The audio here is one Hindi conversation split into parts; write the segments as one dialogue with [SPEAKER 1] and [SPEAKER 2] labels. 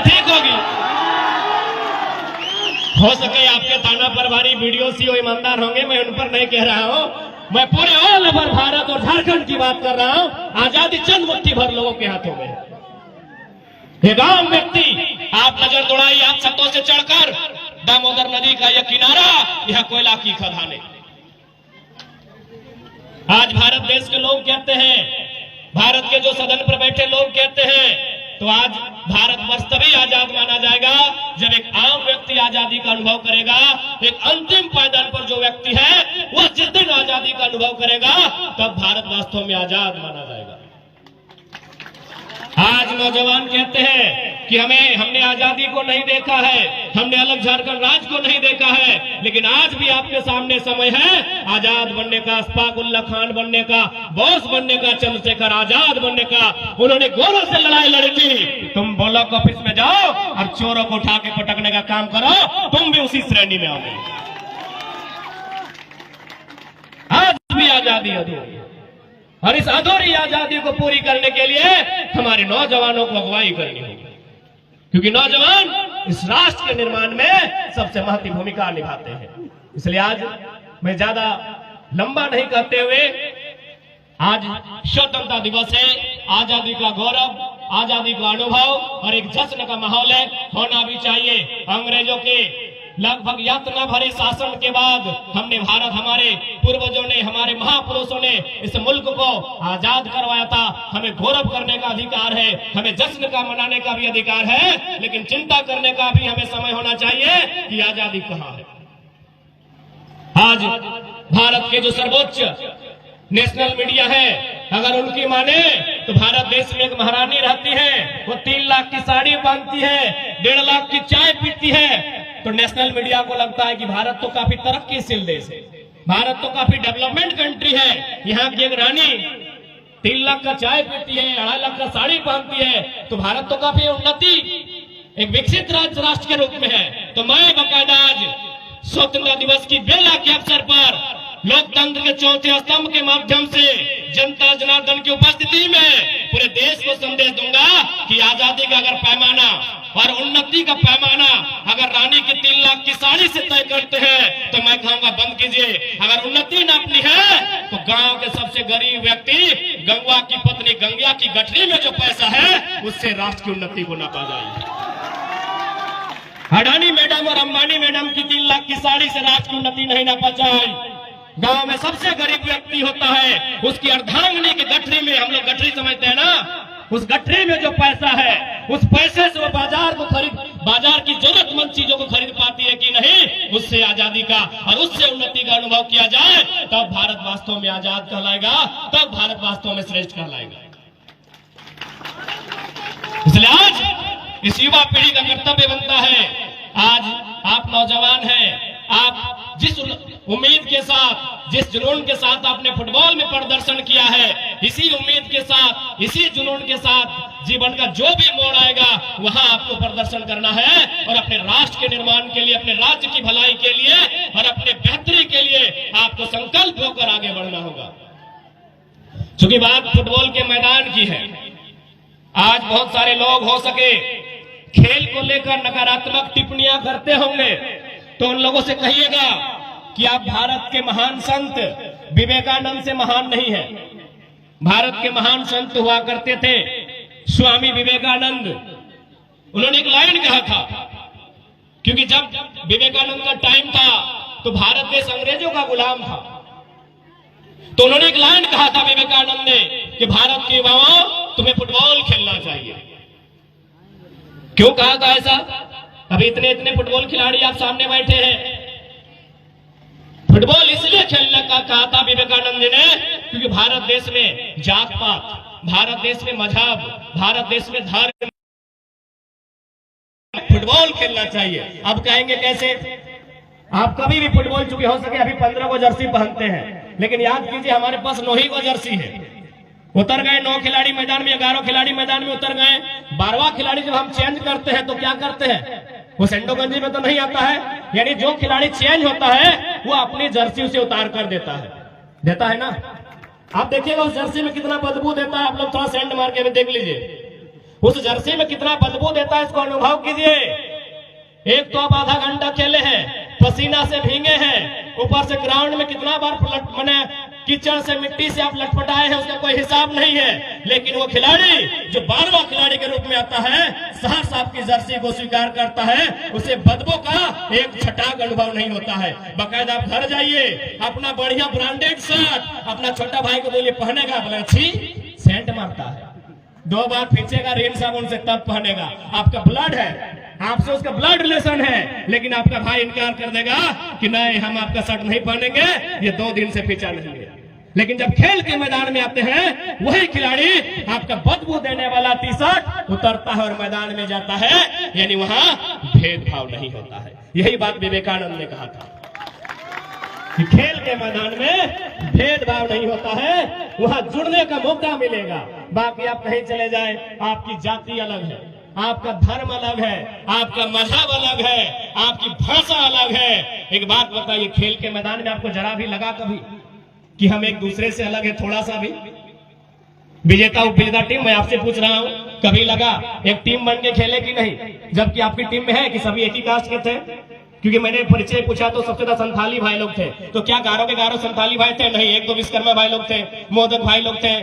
[SPEAKER 1] ठीक होगी। हो सके आपके थाना प्रभारी वीडियो सीओ ईमानदार होंगे, मैं उन पर नहीं कह रहा हूं, मैं पूरे ऑल ओवर भारत और झारखंड की बात कर रहा हूं। आजादी चंद मुट्ठी भर लोगों के हाथों में। एक आम व्यक्ति, आप नजर दौड़ाइए, आप छतों से चढ़कर दामोदर नदी का यह किनारा, यह कोयला की खदानें। आज भारत देश के लोग कहते हैं, भारत के जो सदन पर बैठे लोग कहते हैं, तो आज भारतवर्ष तभी आजाद माना जाएगा जब एक आम व्यक्ति आजादी का अनुभव करेगा। एक अंतिम पायदान पर जो व्यक्ति है वह जिस दिन आजादी का अनुभव करेगा तब भारत वास्तव में आजाद माना जाएगा। आज नौजवान कहते हैं कि हमने आजादी को नहीं देखा है, हमने अलग झारखंड राज्य को नहीं देखा है, लेकिन आज भी आपके सामने समय है आजाद बनने का, अशफाक उल्ला खान बनने का, बोस बनने का, चंद्रशेखर आजाद बनने का। उन्होंने गोरों से लड़ाई लड़ी थी। तुम ब्लॉक ऑफिस में जाओ और चोरों को उठा के पटकने का काम करो, तुम भी उसी श्रेणी में आओगे। आज भी आजादी अधूरी, और इस अधूरी आजादी को पूरी करने के लिए हमारे नौजवानों को अगुवाई करनी होगी, क्योंकि नौजवान इस राष्ट्र के निर्माण में सबसे महत्वपूर्ण भूमिका निभाते हैं। इसलिए आज मैं ज्यादा लंबा नहीं करते हुए, आज स्वतंत्रता दिवस है, आजादी का गौरव, आजादी का अनुभव और एक जश्न का माहौल है, होना भी चाहिए। अंग्रेजों के लगभग यातना भरे शासन के बाद हमारे पूर्वजों ने, हमारे महापुरुषों ने इस मुल्क को आजाद करवाया था। हमें गौरव करने का अधिकार है, हमें जश्न का मनाने का भी अधिकार है, लेकिन चिंता करने का भी हमें समय होना चाहिए कि आजादी कहां है। आज भारत के जो सर्वोच्च नेशनल मीडिया है, अगर उनकी माने तो भारत देश में एक महारानी रहती है, वो 3 लाख की साड़ी बांधती है, 1.5 लाख की चाय पीती है, तो नेशनल मीडिया को लगता है कि भारत तो काफी तरक्कीशील देश है, भारत तो काफी डेवलपमेंट कंट्री है। यहाँ की एक रानी 3 लाख का चाय पीती है, 2.5 लाख का साड़ी पहनती है, तो भारत तो काफी उन्नति, एक विकसित राष्ट्र के रूप में है। तो मैं बाकायदा आज स्वतंत्रता दिवस की बेला के अवसर पर लोकतंत्र के चौथे स्तंभ के माध्यम से जनता जनार्दन की उपस्थिति में पूरे देश को संदेश दूंगा कि आजादी का अगर पैमाना और उन्नति का पैमाना अगर रानी की 3 लाख की साड़ी से तय करते हैं, तो मैं कहूंगा बंद कीजिए। अगर उन्नति नापनी है तो गांव के सबसे गरीब व्यक्ति, गंगवा की पत्नी गंगिया की गठरी में जो पैसा है उससे राष्ट्र की उन्नति को नापा जाए। अडानी मैडम और अंबानी मैडम की 3 लाख की साड़ी से राष्ट्र की उन्नति नहीं नापा जाए। गांव में सबसे गरीब व्यक्ति होता है, उसकी अर्धांगिनी की गठरी में, हम लोग गठरी समझते हैं ना, उस गठरी में जो पैसा है, उस पैसे से वो बाजार की जरूरतमंद चीजों को खरीद पाती है कि नहीं, उससे आजादी का और उससे उन्नति का अनुभव किया जाए, तब भारत वास्तव में आजाद कहलाएगा, तब भारत वास्तव में श्रेष्ठ कहलाएगा। इसलिए आज इस युवा पीढ़ी का कर्तव्य बनता है, आज आप नौजवान हैं, आप जिस उम्मीद के साथ, जिस जुनून के साथ आपने फुटबॉल में प्रदर्शन किया है, इसी उम्मीद के साथ, इसी जुनून के साथ जीवन का जो भी मोड़ आएगा वहां आपको प्रदर्शन करना है और अपने राष्ट्र के निर्माण के लिए, अपने राज्य की भलाई के लिए और अपने बेहतरी के लिए आपको संकल्प होकर आगे बढ़ना होगा। चूंकि बात फुटबॉल के मैदान की है, आज बहुत सारे लोग हो सके खेल को लेकर नकारात्मक टिप्पणियां करते होंगे, तो उन लोगों से कहिएगा कि आप भारत के महान संत विवेकानंद से महान नहीं है। भारत के महान संत हुआ करते थे स्वामी विवेकानंद। उन्होंने एक लाइन कहा था, क्योंकि जब विवेकानंद का टाइम था तो भारत देश अंग्रेजों का गुलाम था, तो उन्होंने एक लाइन कहा था विवेकानंद ने कि भारत के युवाओं तुम्हें फुटबॉल खेलना चाहिए। क्यों कहा था ऐसा? अभी इतने फुटबॉल खिलाड़ी आप सामने बैठे हैं, फुटबॉल इसलिए खेलने का कहा था विवेकानंद जी ने क्योंकि भारत देश में जात पात, भारत देश में मजहब, भारत देश में धर्म, फुटबॉल खेलना चाहिए। अब कहेंगे कैसे? आप कभी भी फुटबॉल, चूंकि हो सके अभी 15 को जर्सी पहनते हैं, लेकिन याद कीजिए हमारे पास 9 ही को जर्सी है। उतर गए 9 खिलाड़ी मैदान में, 11 खिलाड़ी मैदान में उतर गए, 12वां खिलाड़ी जब हम चेंज करते हैं तो क्या करते हैं? वो सेंडो गंजी में तो नहीं आता है, यानी जो खिलाड़ी चेंज होता है वो अपनी जर्सी उसे उतार कर देता है ना। आप देखिएगा उस जर्सी में कितना बदबू देता है, आप लोग थोड़ा सेंड मार के देख लीजिए। उस जर्सी में कितना बदबू देता है इसको अनुभव कीजिए। एक तो आप आधा घंटा खेले हैं, पसीना से भीगे हैं, ऊपर से ग्राउंड में कितना बार मैंने कीचड़ से मिट्टी से आप लटपटाए हैं, उसका कोई हिसाब नहीं है। लेकिन वो खिलाड़ी जो 12वां खिलाड़ी के रूप में आता है, सहर्ष आपकी जर्सी को स्वीकार करता है, उसे बदबू का एक छटाक अनुभव नहीं होता है। बाकायदा आप घर जाइए, अपना बढ़िया ब्रांडेड शर्ट अपना छोटा भाई को बोलिए पहनेगा, बोले अच्छी सेंट मारता है, 2 बार खींचेगा रिन साबुन से तब पहनेगा। आपका ब्लड है, आपसे उसका ब्लड रिलेशन है, लेकिन आपका भाई इनकार कर देगा कि नहीं हम आपका शर्ट नहीं पहनेंगे, ये 2 दिन से पीछा नहीं है। लेकिन जब खेल के मैदान में आते हैं, वही खिलाड़ी आपका बदबू देने वाला टी शर्ट उतरता है और मैदान में जाता है, यानी वहां भेदभाव नहीं होता है। यही बात विवेकानंद ने कहा था कि खेल के मैदान में भेदभाव नहीं होता है, वहां जुड़ने का मौका मिलेगा। बाकी आप कहीं चले जाए, आपकी जाति अलग है, आपका धर्म अलग है, आपका मजहब अलग है, आपकी भाषा अलग है। एक बात बताइए, खेल के मैदान में आपको जरा भी लगा कभी कि हम एक दूसरे से अलग है, थोड़ा सा भी? विजेता उपविजेता टीम, मैं आपसे पूछ रहा हूं, कभी लगा एक टीम बन के खेले कि नहीं? जबकि आपकी टीम में है कि सभी एक ही कास्ट के थे? क्योंकि मैंने परिचय पूछा तो सबसे ज्यादा संथाली भाई लोग थे। तो क्या गारो के गारो संथाली भाई थे? नहीं। 1-2 विश्वकर्मा भाई लोग थे, मोदक भाई लोग थे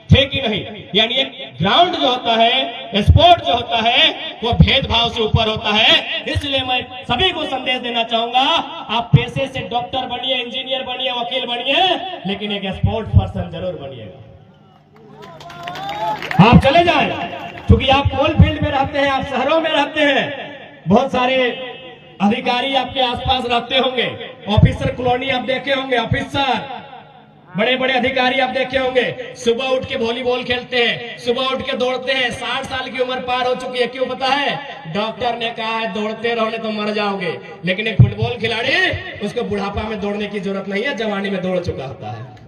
[SPEAKER 1] कि नहीं? यानी एक ग्राउंड जो होता है, स्पोर्ट जो होता है, वो भेदभाव से ऊपर होता है। इसलिए मैं सभी को संदेश देना चाहूंगा, आप पेशे से डॉक्टर बनिए, इंजीनियर बनिए, वकील बनिए, लेकिन एक स्पोर्ट पर्सन जरूर बनिएगा। आप चले जाएं, क्योंकि आप कोल फील्ड में रहते हैं, आप शहरों में रहते हैं, बहुत सारे अधिकारी आपके आसपास रहते होंगे, ऑफिसर कॉलोनी आप देखे होंगे, ऑफिसर बड़े बड़े अधिकारी आप देखे होंगे, सुबह उठ के वॉलीबॉल खेलते हैं, सुबह उठ के दौड़ते हैं। 60 साल की उम्र पार हो चुकी है, क्यों पता है? डॉक्टर ने कहा है दौड़ते रहोगे तो मर जाओगे। लेकिन एक फुटबॉल खिलाड़ी, उसको बुढ़ापा में दौड़ने की जरूरत नहीं है, जवानी में दौड़ चुका होता है।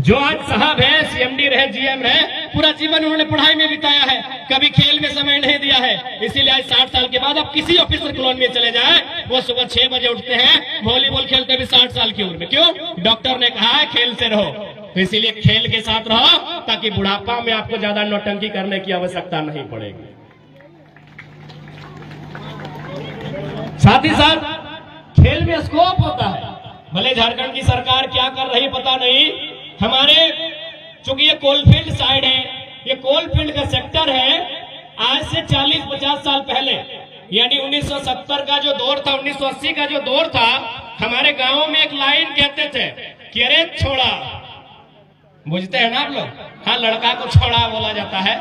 [SPEAKER 1] जो आज साहब है, सीएमडी रहे, जीएम है, पूरा जीवन उन्होंने पढ़ाई में बिताया है, कभी खेल में समय नहीं दिया है। इसीलिए आज 60 साल के बाद आप किसी ऑफिसर कॉलोनी में चले जाएं, वो सुबह 6 बजे उठते हैं, वॉलीबॉल खेलते भी 60 साल की उम्र में। क्यों? डॉक्टर ने कहा है खेल से रहो। तो इसीलिए खेल के साथ रहो, ताकि बुढ़ापा में आपको ज्यादा नौटंकी करने की आवश्यकता नहीं पड़ेगी। साथ ही साथ खेल में स्कोप होता है। भले झारखंड की सरकार क्या कर रही पता नहीं, हमारे चूंकि ये कोलफील्ड साइड है, ये कोलफील्ड का सेक्टर है, आज से 40-50 साल पहले, यानी 1970 का जो दौर था, 1980 का जो दौर था, हमारे गांव में एक लाइन कहते थे कि अरे छोड़ा, बुझते हैं ना आप लोग? हाँ, लड़का को छोड़ा बोला जाता है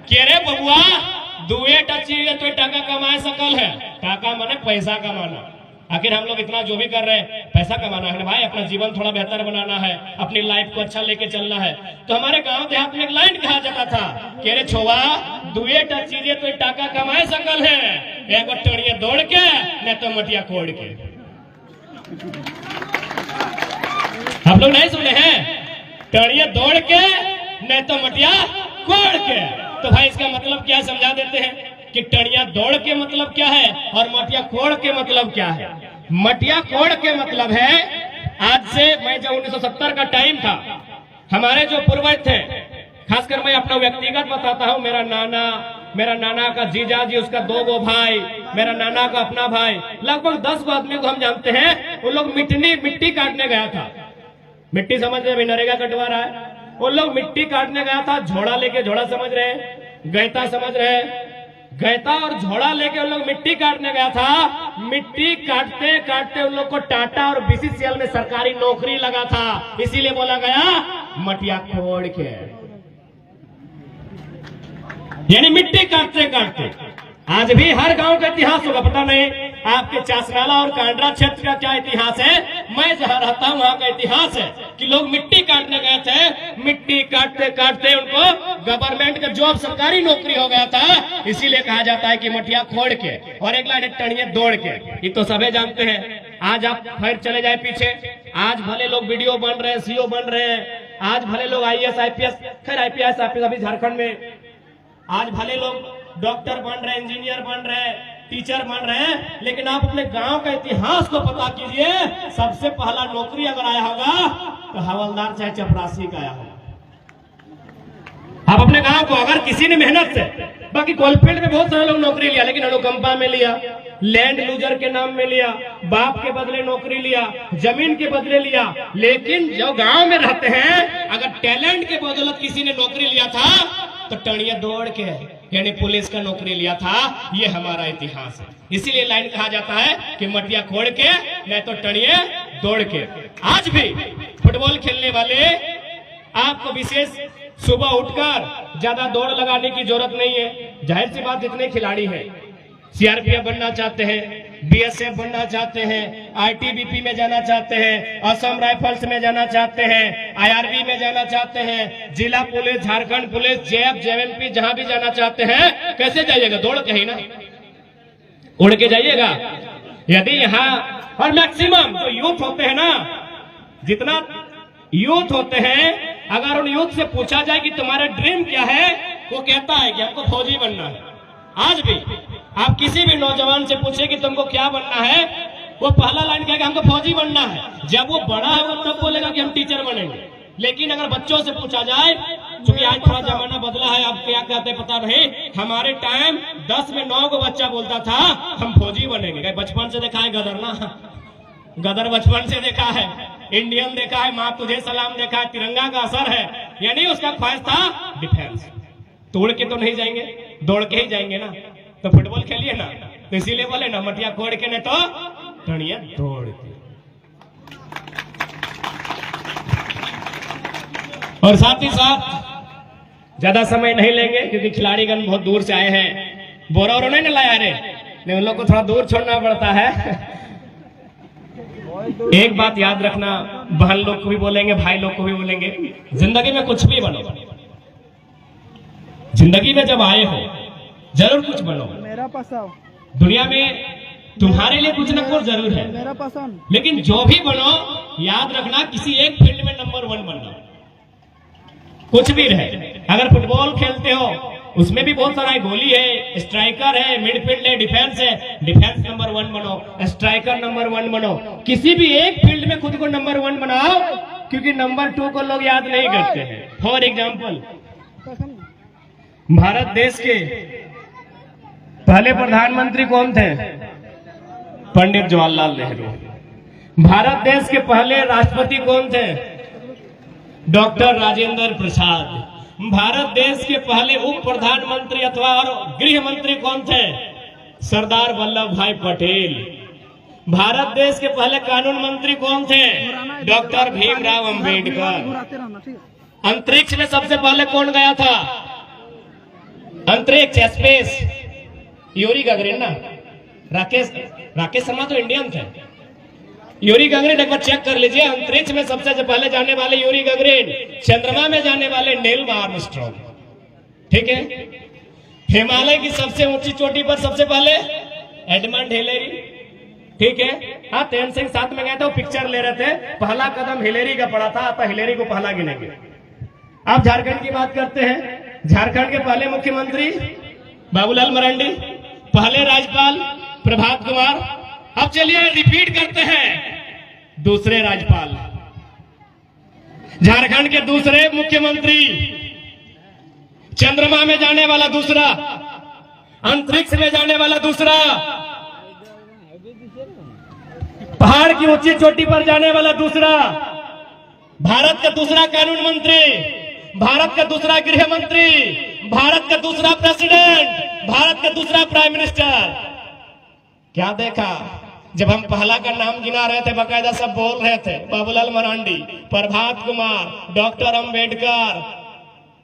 [SPEAKER 1] कि अरे बबुआ, दुए टची तो टाका कमाए सकल है। टाका माने पैसा कमाना। आखिर हम लोग इतना जो भी कर रहे हैं, पैसा कमाना है ना भाई, अपना जीवन थोड़ा बेहतर बनाना है, अपनी लाइफ को अच्छा लेके चलना है। तो हमारे गांव देहात में एक लाइन कहा जाता था कि अरे छोवा, दुए टच चीजें तो टाका कमाए सकल है, एक टड़िया दौड़ के न तो मटिया कोड़ के। आप लोग नहीं सुने हैं? टड़िया दौड़ के न तो मटिया कोड़ के। तो भाई इसका मतलब क्या समझा देते हैं कि टड़िया दौड़ के मतलब क्या है और मटिया कोड़ के मतलब क्या है। मटिया कोड़ के मतलब है, आज से मैं जब 1970 का टाइम था, हमारे जो पूर्वज थे, खासकर मैं अपना व्यक्तिगत बताता हूं, मेरा नाना का जीजा जी, उसका 2 गो भाई, मेरा नाना का अपना भाई, लगभग 10 गो आदमी को हम जानते हैं। उन लोग मिट्टी काटने गया था। मिट्टी समझ रहे, नरेगा कटवा रहा है, उन लोग मिट्टी काटने गया था, झोड़ा लेके, झोड़ा समझ रहे, गैता समझ रहे, गैता और झोड़ा लेके उन लोग मिट्टी काटने गया था। मिट्टी काटते काटते उन लोग को टाटा और बीसीसीएल में सरकारी नौकरी लगा था, इसीलिए बोला गया मटिया कोड़ के। यानी मिट्टी काटते काटते आज भी हर गांव का इतिहास होगा, पता नहीं आपके चासनाला और कांड्रा क्षेत्र का क्या इतिहास है। मैं जहां रहता हूं वहां का इतिहास है कि लोग मिट्टी काटने गए थे, मिट्टी काटते काटते उनको गवर्नमेंट का जॉब, सरकारी नौकरी हो गया था, इसीलिए कहा जाता है कि मटिया खोड़ के। और एक लाइन टणिया दौड़ के, ये तो सभी जानते हैं। आज आप फिर चले जाए पीछे, आज भले लोग वीडियो बन रहे हैं, सीओ बन रहे हैं, आज भले लोग आईएएस आईपीएस, खैर आईपीएस अभी झारखंड में, आज भले लोग डॉक्टर बन रहे, इंजीनियर बन रहे, टीचर बन रहे हैं, लेकिन आप अपने गांव का इतिहास को पता कीजिए। सबसे पहला नौकरी अगर आया होगा तो हवलदार चाहे चपरासी का आया होगा। आप अपने गांव को अगर किसी ने मेहनत से, बाकी कोलफील्ड में बहुत सारे लोग नौकरी लिया, लेकिन अनुकंपा में लिया, लैंड लूजर के नाम में लिया, बाप के बदले नौकरी लिया, जमीन के बदले लिया, लेकिन जो गांव में रहते हैं अगर टैलेंट के बदौलत किसी ने नौकरी लिया था तो टणिया दौड़ के, यानी पुलिस का नौकरी लिया था। ये हमारा इतिहास है। इसीलिए लाइन कहा जाता है कि मटिया खोड़ के नहीं तो टणिया दौड़ के। आज भी फुटबॉल खेलने वाले आपको विशेष सुबह उठकर ज्यादा दौड़ लगाने की जरूरत नहीं है। जाहिर सी बात, जितने खिलाड़ी हैं, सीआरपीएफ बनना चाहते हैं, बीएसएफ बनना चाहते हैं, आईटीबीपी में जाना चाहते हैं, असम राइफल्स में जाना चाहते हैं, आईआरबी में जाना चाहते हैं, जिला police, Jharkhand police, JF, JMP, जहां भी जाना चाहते हैं, कैसे जाइएगा? दौड़ के ही ना, उड़ के जाइएगा। यदि यहाँ और मैक्सिमम जो यूथ होते हैं ना, जितना यूथ होते हैं, अगर उन यूथ से पूछा जाए कि तुम्हारा ड्रीम क्या है, वो कहता है कि हमको फौजी बनना है। आज भी आप किसी भी नौजवान से पूछे कि तुमको क्या बनना है, वो पहला लाइन कहेगा हमको फौजी बनना है। जब वो बड़ा होगा तब बोलेगा कि हम टीचर बनेंगे। लेकिन अगर बच्चों से पूछा जाए, क्योंकि आज थोड़ा जमाना बदला है, आप क्या कहते पता नहीं, हमारे टाइम 10 में 9 को बच्चा बोलता था हम फौजी बनेंगे। बचपन से देखा है गदर ना, गदर बचपन से देखा है, इंडियन देखा है, माँ तुझे सलाम देखा है, तिरंगा का असर है, यानी उसका ख्वाहिश था डिफेंस। तोड़ के तो नहीं जाएंगे, दौड़ के ही जाएंगे ना। तो फुटबॉल खेलिए ना, तो इसीलिए बोले ना मटिया कोड़ के, नहीं तो टणिया दौड़ के। और साथ ही साथ ज्यादा समय नहीं लेंगे, क्योंकि खिलाड़ीगण बहुत दूर से आए हैं। बोरा और नहीं लाया रे, नहीं, उन लोग को थोड़ा दूर छोड़ना पड़ता है। एक बात याद रखना, बहन लोग को भी बोलेंगे, भाई लोग को भी बोलेंगे, जिंदगी में कुछ भी बनो, जिंदगी में जब आए हो जरूर कुछ बनो।
[SPEAKER 2] मेरा पसंद,
[SPEAKER 1] दुनिया में तुम्हारे लिए कुछ ना कुछ जरूर है,
[SPEAKER 2] मेरा पसंद।
[SPEAKER 1] लेकिन जो भी बनो, याद रखना किसी एक फील्ड में नंबर 1 बनना। कुछ भी रहे, अगर फुटबॉल खेलते हो उसमें भी बहुत सारा गोली है, स्ट्राइकर है, मिडफील्ड है, डिफेंस है, डिफेंस नंबर 1 बनो, स्ट्राइकर नंबर 1 बनो। किसी भी एक फील्ड में खुद को नंबर 1 बनाओ, क्योंकि नंबर 2 को लोग याद नहीं करते हैं। फॉर एग्जाम्पल, भारत देश के पहले प्रधानमंत्री कौन थे? पंडित जवाहरलाल नेहरू। भारत देश के पहले राष्ट्रपति कौन थे? डॉक्टर राजेंद्र प्रसाद। भारत देश के पहले उप प्रधानमंत्री अथवा गृह मंत्री कौन थे? सरदार वल्लभ भाई पटेल। भारत देश के पहले कानून मंत्री कौन थे? डॉक्टर भीमराव अंबेडकर। अंतरिक्ष में सबसे पहले कौन गया था? अंतरिक्ष, स्पेस, यूरी गगरिन ना, राकेश शर्मा तो इंडियन थे। यूरी गगरिन एक बार चेक कर लीजिए, अंतरिक्ष में सबसे पहले जाने वाले यूरी गगरिन, चंद्रमा में जाने वाले नील आर्मस्ट्रांग। ठीक है। हिमालय की सबसे ऊंची चोटी पर सबसे पहले एडमंड हिलेरी। ठीक है। हाँ, तेन सिंह साथ में गए थे, वो पिक्चर ले रहे थे, पहला कदम हिलेरी का पड़ा था, तो हिलेरी को पहला गिनेंगे। आप झारखंड की बात करते हैं, झारखंड के पहले मुख्यमंत्री बाबूलाल मरांडी, पहले राज्यपाल प्रभात कुमार। अब चलिए रिपीट करते हैं, दूसरे राज्यपाल, झारखंड के दूसरे मुख्यमंत्री, चंद्रमा में जाने वाला दूसरा, अंतरिक्ष में जाने वाला दूसरा, पहाड़ की ऊंची चोटी पर जाने वाला दूसरा, भारत का दूसरा कानून मंत्री, भारत का दूसरा गृह मंत्री, भारत का दूसरा प्रेसिडेंट, भारत का दूसरा प्राइम मिनिस्टर। क्या देखा? जब हम पहला का नाम गिना रहे थे, बाकायदा सब बोल रहे थे, बाबूलाल मरांडी, प्रभात कुमार, डॉक्टर अंबेडकर,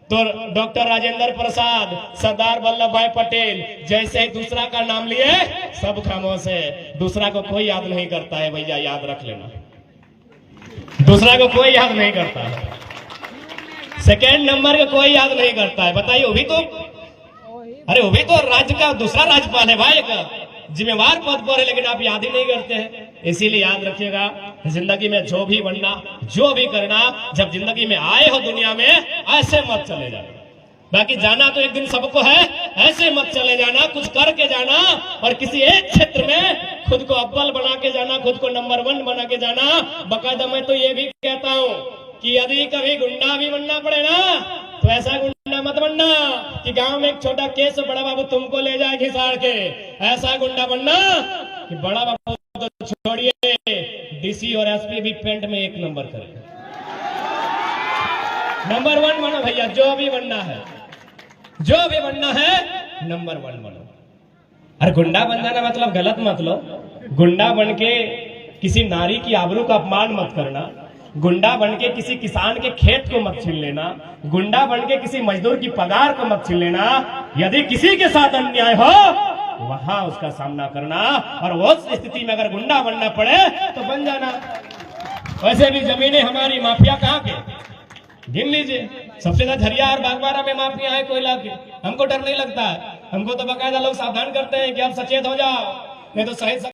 [SPEAKER 1] तो डॉक्टर राजेंद्र प्रसाद, सरदार वल्लभ भाई पटेल। जैसे ही दूसरा का नाम लिए सब खामोश है। दूसरा को कोई याद नहीं करता है, भैया याद रख लेना, दूसरा को कोई याद नहीं करता है, सेकेंड नंबर को कोई याद नहीं करता है। बताइए, वो भी तो, अरे वो भी तो राज्य का दूसरा राज्यपाल है भाई, का जिम्मेवार पद पर है, लेकिन आप याद ही नहीं करते हैं। इसीलिए याद रखिएगा, जिंदगी में जो भी बनना, जो भी करना, जब जिंदगी में आए हो दुनिया में, ऐसे मत चले जाना। बाकी जाना तो एक दिन सबको है, ऐसे मत चले जाना, कुछ करके जाना, और किसी एक क्षेत्र में खुद को अव्वल बना के जाना, खुद को नंबर 1 बना के जाना। बाकायदा मैं तो ये भी कहता हूँ कि यदि कभी गुंडा भी बनना पड़े ना, तो तो ऐसा गुंडा मत बनना कि गांव में एक छोटा केस बड़ा बाबू तुमको ले जाए घिसाड़ के। ऐसा गुंडा बनना कि बड़ा बाबू तो छोड़िए, डीसी और एसपी भी पेंट में 1 नंबर करे। नंबर 1 बनो भैया, जो भी बनना है, जो भी बनना है नंबर 1 बनो। अरे गुंडा बन जाना मतलब गलत मत लो। गुंडा बन के किसी नारी की आबरू का अपमान मत करना। गुंडा बन के किसी किसान के खेत को मत छीन लेना। गुंडा बन के किसी मजदूर की पगार को मत छीन लेना। यदि किसी के साथ अन्याय हो वहां उसका सामना करना, और उस स्थिति में अगर गुंडा बनना पड़े तो बन जाना। वैसे भी जमीनें हमारी, माफिया कहाँ के गिन लीजिए। सबसे ज्यादा झरिया और बागबारा में माफिया है कोयला के। हमको डर नहीं लगता है, हमको तो बाकायदा लोग सावधान करते हैं कि आप सचेत हो जाओ, नहीं तो सही